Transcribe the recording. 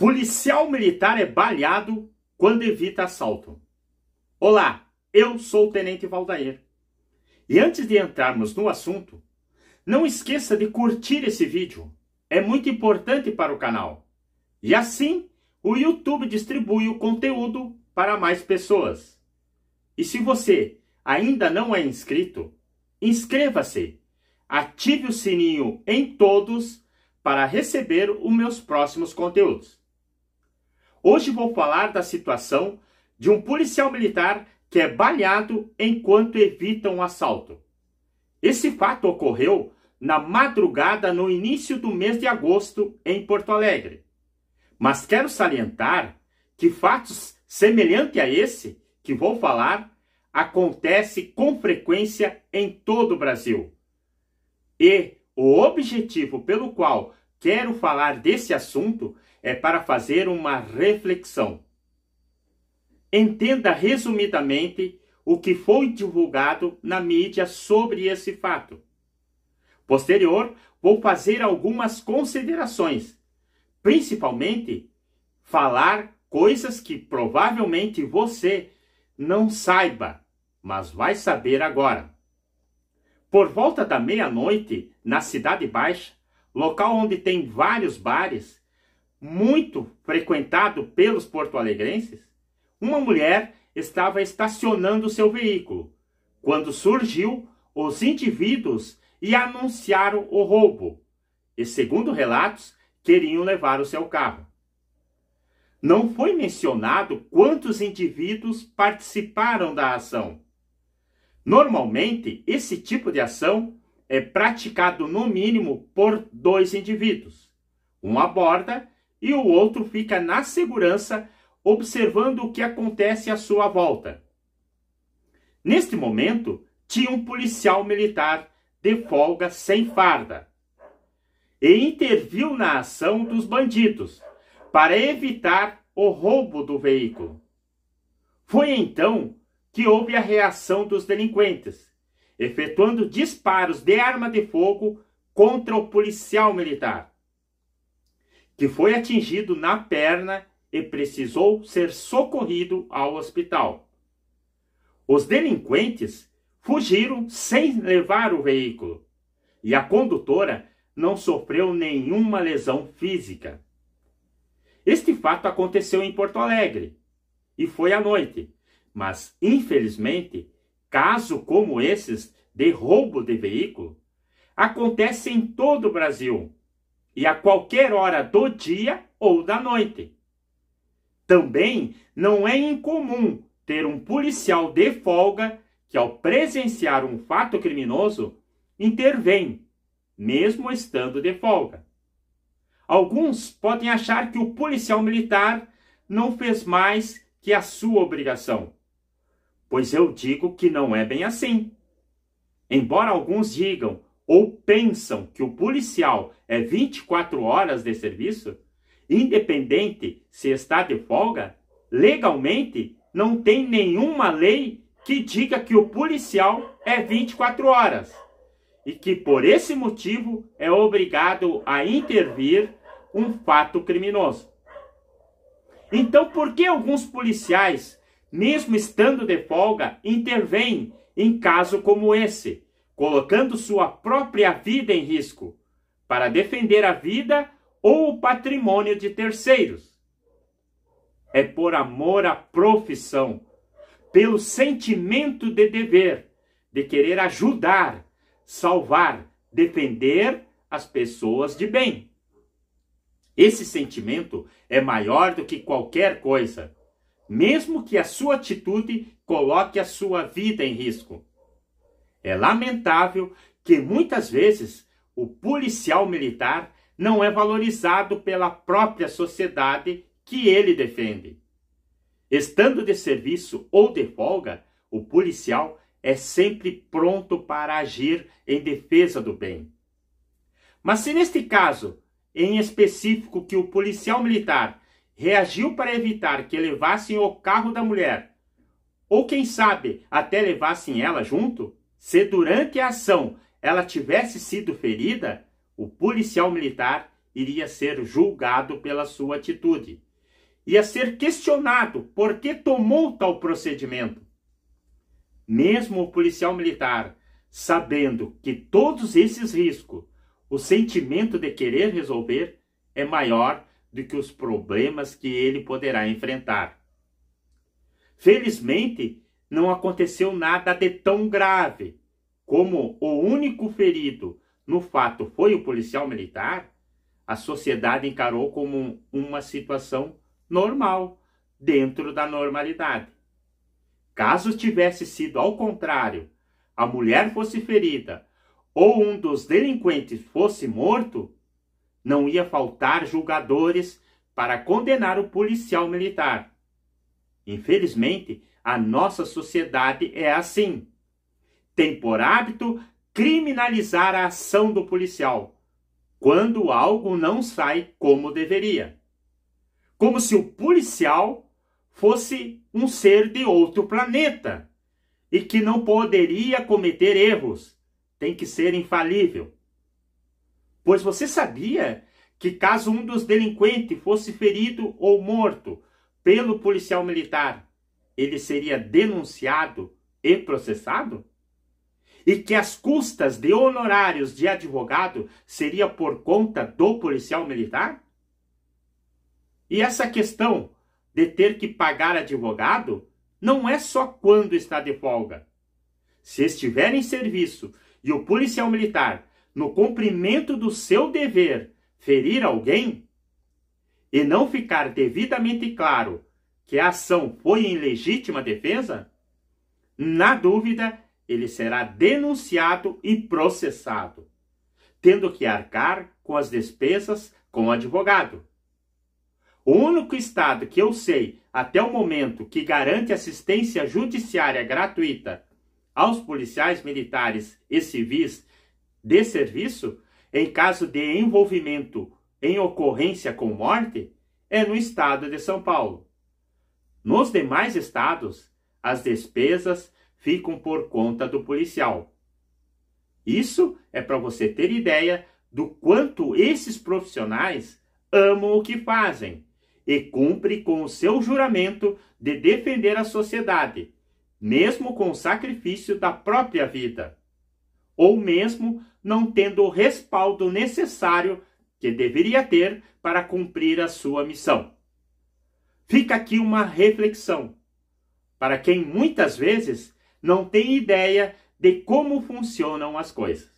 Policial militar é baleado quando evita assalto. Olá, eu sou o Tenente Valdair. E antes de entrarmos no assunto, não esqueça de curtir esse vídeo. É muito importante para o canal. E assim, o YouTube distribui o conteúdo para mais pessoas. E se você ainda não é inscrito, inscreva-se. Ative o sininho em todos para receber os meus próximos conteúdos. Hoje vou falar da situação de um policial militar que é baleado enquanto evita um assalto. Esse fato ocorreu na madrugada no início do mês de agosto em Porto Alegre. Mas quero salientar que fatos semelhantes a esse que vou falar acontece com frequência em todo o Brasil. E o objetivo pelo qual quero falar desse assunto é para fazer uma reflexão. Entenda resumidamente o que foi divulgado na mídia sobre esse fato. Posterior, vou fazer algumas considerações, principalmente falar coisas que provavelmente você não saiba, mas vai saber agora. Por volta da meia-noite, na Cidade Baixa, local onde tem vários bares, muito frequentado pelos porto-alegrenses, uma mulher estava estacionando seu veículo, quando surgiu os indivíduos e anunciaram o roubo, e segundo relatos, queriam levar o seu carro. Não foi mencionado quantos indivíduos participaram da ação. Normalmente, esse tipo de ação é praticado no mínimo por 2 indivíduos. Um aborda e o outro fica na segurança observando o que acontece à sua volta. Neste momento, tinha um policial militar de folga sem farda e interviu na ação dos bandidos para evitar o roubo do veículo. Foi então que houve a reação dos delinquentes, efetuando disparos de arma de fogo contra o policial militar, que foi atingido na perna e precisou ser socorrido ao hospital. Os delinquentes fugiram sem levar o veículo e a condutora não sofreu nenhuma lesão física. Este fato aconteceu em Porto Alegre e foi à noite, mas infelizmente, casos como esses de roubo de veículo acontecem em todo o Brasil e a qualquer hora do dia ou da noite. Também não é incomum ter um policial de folga que, ao presenciar um fato criminoso, intervém, mesmo estando de folga. Alguns podem achar que o policial militar não fez mais que a sua obrigação, pois eu digo que não é bem assim. Embora alguns digam ou pensam que o policial é 24 horas de serviço, independente se está de folga, legalmente não tem nenhuma lei que diga que o policial é 24 horas e que por esse motivo é obrigado a intervir um fato criminoso. Então, por que alguns policiais, mesmo estando de folga, intervêm em caso como esse, colocando sua própria vida em risco para defender a vida ou o patrimônio de terceiros? É por amor à profissão, pelo sentimento de dever, de querer ajudar, salvar, defender as pessoas de bem. Esse sentimento é maior do que qualquer coisa, mesmo que a sua atitude coloque a sua vida em risco. É lamentável que muitas vezes o policial militar não é valorizado pela própria sociedade que ele defende. Estando de serviço ou de folga, o policial é sempre pronto para agir em defesa do bem. Mas se neste caso, em específico, que o policial militar reagiu para evitar que levassem o carro da mulher, ou quem sabe até levassem ela junto, se durante a ação ela tivesse sido ferida, o policial militar iria ser julgado pela sua atitude. Ia ser questionado por que tomou tal procedimento. Mesmo o policial militar, sabendo que todos esses riscos, o sentimento de querer resolver é maior do que os problemas que ele poderá enfrentar. Felizmente, não aconteceu nada de tão grave. Como o único ferido no fato foi o policial militar, a sociedade encarou como uma situação normal, dentro da normalidade. Caso tivesse sido ao contrário, a mulher fosse ferida ou um dos delinquentes fosse morto, não ia faltar julgadores para condenar o policial militar. Infelizmente, a nossa sociedade é assim. Tem por hábito criminalizar a ação do policial, quando algo não sai como deveria. Como se o policial fosse um ser de outro planeta e que não poderia cometer erros, tem que ser infalível. Pois você sabia que caso um dos delinquentes fosse ferido ou morto pelo policial militar, ele seria denunciado e processado? E que as custas de honorários de advogado seria por conta do policial militar? E essa questão de ter que pagar advogado não é só quando está de folga. Se estiver em serviço e o policial militar, no cumprimento do seu dever, ferir alguém e não ficar devidamente claro que a ação foi em legítima defesa, na dúvida, ele será denunciado e processado, tendo que arcar com as despesas com o advogado. O único estado que eu sei até o momento que garante assistência judiciária gratuita aos policiais militares e civis de serviço, em caso de envolvimento em ocorrência com morte, é no estado de São Paulo. Nos demais estados, as despesas ficam por conta do policial. Isso é para você ter ideia do quanto esses profissionais amam o que fazem e cumprem com o seu juramento de defender a sociedade, mesmo com o sacrifício da própria vida, ou mesmo não tendo o respaldo necessário que deveria ter para cumprir a sua missão. Fica aqui uma reflexão para quem muitas vezes não tem ideia de como funcionam as coisas.